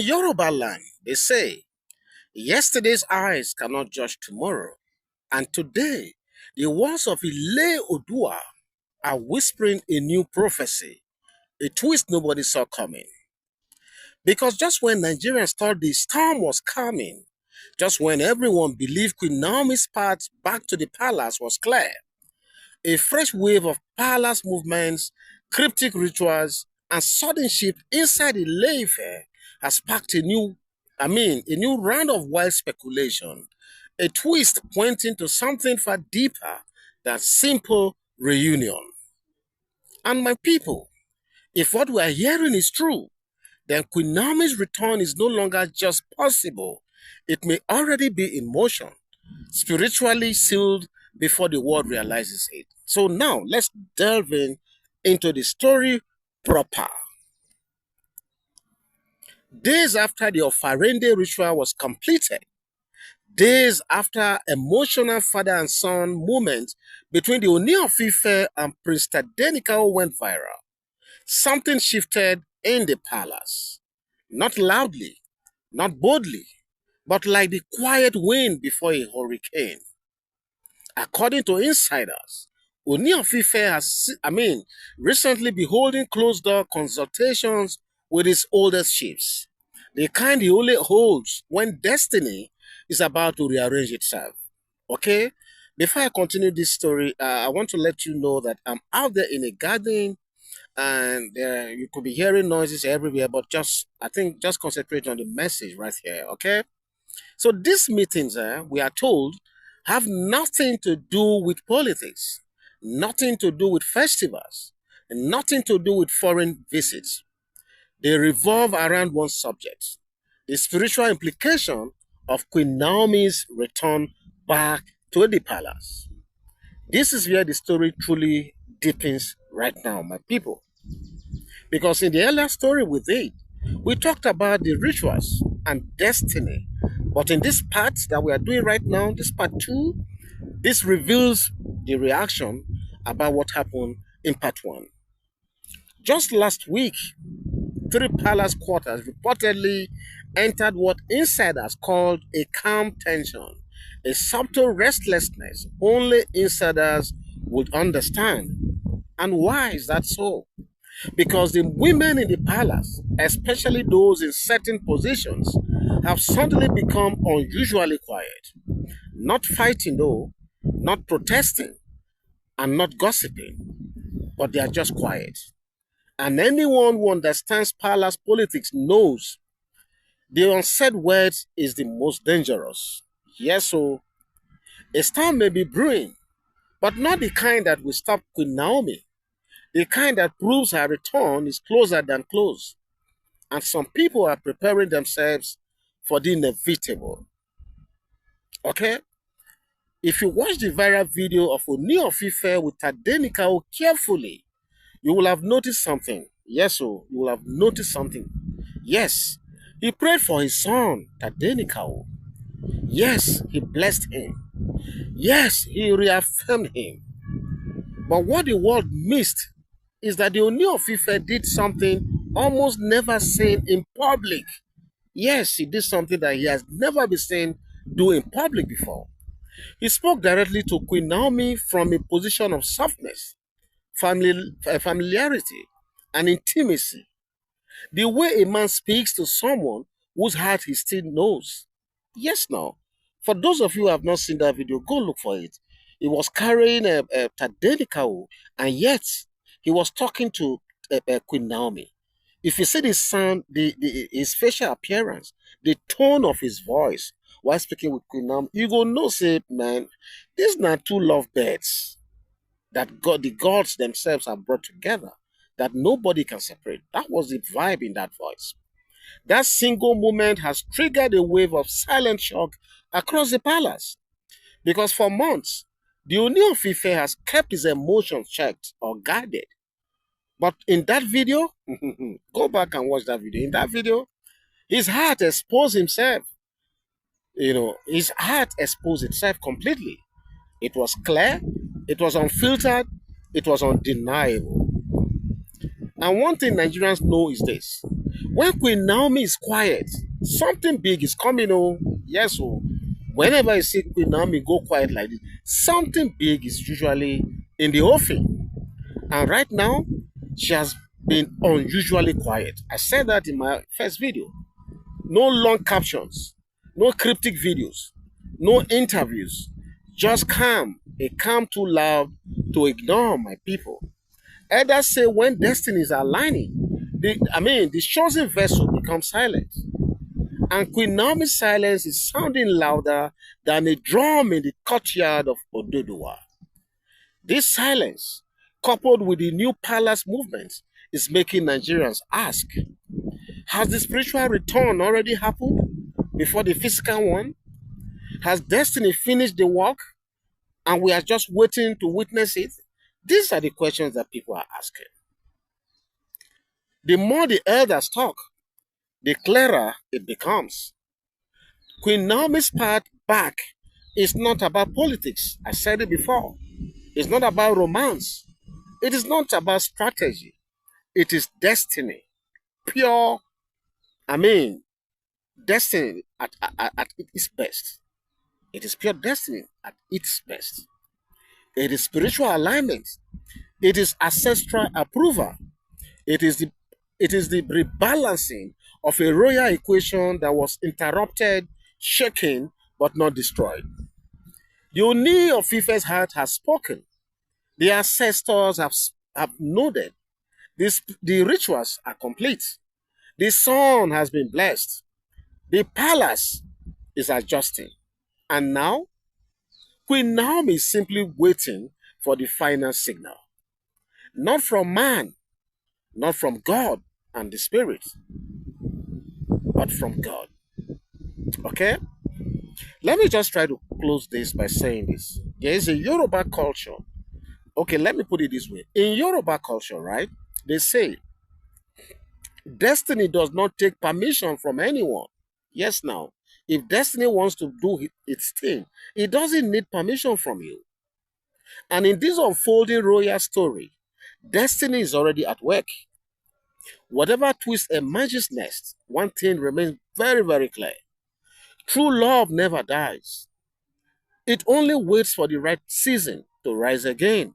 In Yoruba land, they say, yesterday's eyes cannot judge tomorrow. And today, the words of Ile Odua are whispering a new prophecy, a twist nobody saw coming. Because just when Nigerians thought the storm was coming, just when everyone believed Queen Naomi's path back to the palace was clear, a fresh wave of palace movements, cryptic rituals, and sudden shift inside the Ife has sparked a new round of wild speculation, a twist pointing to something far deeper than simple reunion. And my people, if what we are hearing is true, then Queen Naomi's return is no longer just possible. It may already be in motion, spiritually sealed before the world realizes it. So now let's delve into the story proper. Days after the Ofarende ritual was completed, days after emotional father and son moment between the Ooni Of Ife and Prince Tadenikawo went viral, something shifted in the palace. Not loudly, not boldly, but like the quiet wind before a hurricane. According to insiders, Ooni Of Ife has recently been holding closed-door consultations with his oldest chiefs, the kind he only holds when destiny is about to rearrange itself. Okay? Before I continue this story, I want to let you know that I'm out there in a garden and you could be hearing noises everywhere, but I think just concentrate on the message right here, okay? So these meetings, we are told, have nothing to do with politics, nothing to do with festivals, and nothing to do with foreign visits. They revolve around one subject, the spiritual implication of Queen Naomi's return back to the palace. This is where the story truly deepens right now, my people. Because in the earlier story we did, we talked about the rituals and destiny. But in this part that we are doing right now, this part two, this reveals the reaction about what happened in part one. Just last week, three palace quarters reportedly entered what insiders called a calm tension, a subtle restlessness only insiders would understand. And why is that so? Because the women in the palace, especially those in certain positions, have suddenly become unusually quiet. Not fighting though, not protesting, and not gossiping, but they are just quiet. And anyone who understands palace politics knows the unsaid words is the most dangerous. Yes, so a storm may be brewing, but not the kind that will stop Queen Naomi. The kind that proves her return is closer than close. And some people are preparing themselves for the inevitable. Okay? If you watch the viral video of Ooni Of Ife with Tadenikawo carefully, you will have noticed something. Yes, so you will have noticed something. Yes, he prayed for his son, Tadenikawo. Yes, he blessed him. Yes, he reaffirmed him. But what the world missed is that the Ooni Of Ife did something almost never seen in public. Yes, he did something that he has never been seen do in public before. He spoke directly to Queen Naomi from a position of softness, familiarity, and intimacy. The way a man speaks to someone whose heart he still knows. Yes, now, for those of you who have not seen that video, go look for it. He was carrying a Tadenikawo, and yet he was talking to Queen Naomi. If you see the sound, his facial appearance, the tone of his voice while speaking with Queen Naomi, you go know, say, man, these are two lovebirds that the gods themselves have brought together that nobody can separate. That was the vibe in that voice. That single moment has triggered a wave of silent shock across the palace. Because for months, the Ooni Of Ife has kept his emotions checked or guarded. But in that video, go back and watch that video. In that video, his heart exposed himself. His heart exposed itself completely. It was clear, it was unfiltered, it was undeniable. And one thing Nigerians know is this: when Queen Naomi is quiet, something big is coming. Oh, yes. Oh, whenever you see Queen Naomi go quiet like this, something big is usually in the offing. And right now, she has been unusually quiet. I said that in my first video. No long captions, no cryptic videos, no interviews. Just calm, a calm too loud to ignore my people. Elders say when destinies are aligning, the chosen vessel becomes silent. And Queen Naomi's silence is sounding louder than a drum in the courtyard of Ododuwa. This silence, coupled with the new palace movement, is making Nigerians ask, has the spiritual return already happened before the physical one? Has destiny finished the work and we are just waiting to witness it? These are the questions that people are asking. The more the elders talk, the clearer it becomes. Queen Naomi's path back is not about politics. I said it before. It's not about romance. It is not about strategy. It is destiny. Pure, I mean, destiny at its best. It is pure destiny at its best. It is spiritual alignment. It is ancestral approval. It is the it is the rebalancing of a royal equation that was interrupted, shaken, but not destroyed. The Ooni of Ife's heart has spoken. The ancestors have nodded. The rituals are complete. The son has been blessed. The palace is adjusting. And now, Queen Naomi is simply waiting for the final signal. Not from man, not from God and the Spirit, but from God. Okay? Let me just try to close this by saying this. There is a Yoruba culture. Okay, let me put it this way. In Yoruba culture, right, they say destiny does not take permission from anyone. Yes, now, if destiny wants to do its thing, it doesn't need permission from you. And in this unfolding royal story, destiny is already at work. Whatever twist emerges next, one thing remains very, very clear. True love never dies. It only waits for the right season to rise again.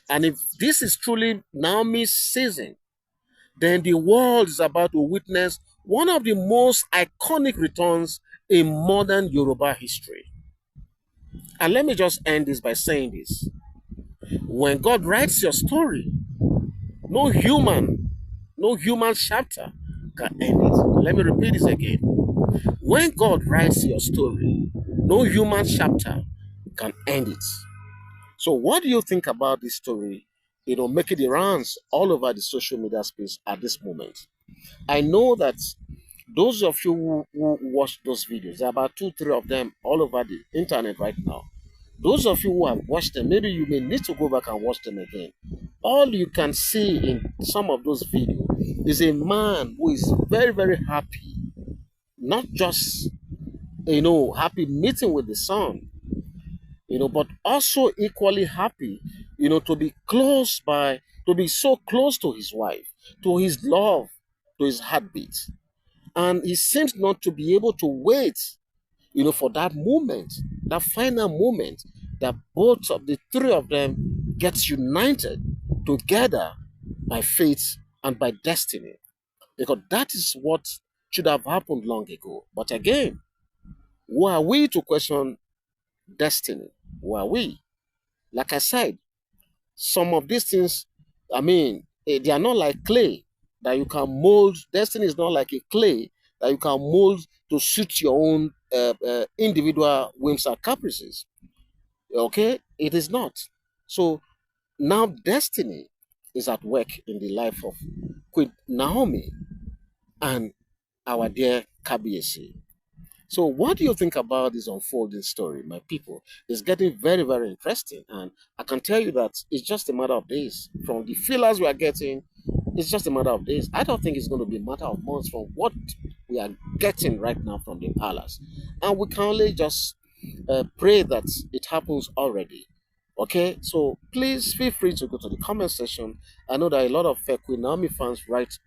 And if this is truly Naomi's season, then the world is about to witness one of the most iconic returns in modern Yoruba history. And let me just end this by saying this. When God writes your story, no human, no human chapter can end it. Let me repeat this again. When God writes your story, no human chapter can end it. So what do you think about this story? Making the rounds all over the social media space at this moment. I know that those of you who watch those videos, there are about 2, 3 of them all over the internet right now. Those of you who have watched them, maybe you may need to go back and watch them again. All you can see in some of those videos is a man who is very, very happy. Not just, happy meeting with the son, but also equally happy, to be so close to his wife, to his love, to his heartbeat. And he seems not to be able to wait, for that moment, that final moment, that both of the three of them gets united together by faith and by destiny. Because that is what should have happened long ago. But again, who are we to question destiny? Who are we? Like I said, some of these things, they are not like clay that you can mold. Destiny is not like a clay that you can mold to suit your own individual whims and caprices. Okay? It is not. So now destiny is at work in the life of Queen Naomi and our dear Kabiesi. So, what do you think about this unfolding story, my people? It's getting very, very interesting. And I can tell you that it's just a matter of days. From the feelers we are getting, it's just a matter of days. I don't think it's going to be a matter of months from what we are getting right now from the palace. And we can only just pray that it happens already. Okay, so please feel free to go to the comment section. I know that a lot of Queen Naomi fans write,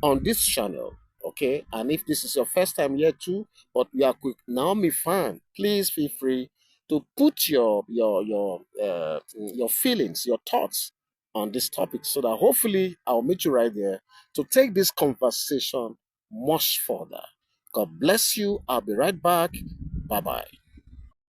on this channel. Okay, and if this is your first time here too, but you are Queen Naomi fan, please feel free to put your feelings, your thoughts on this topic, so that hopefully I'll meet you right there to take this conversation much further. God bless you. I'll be right back. Bye bye.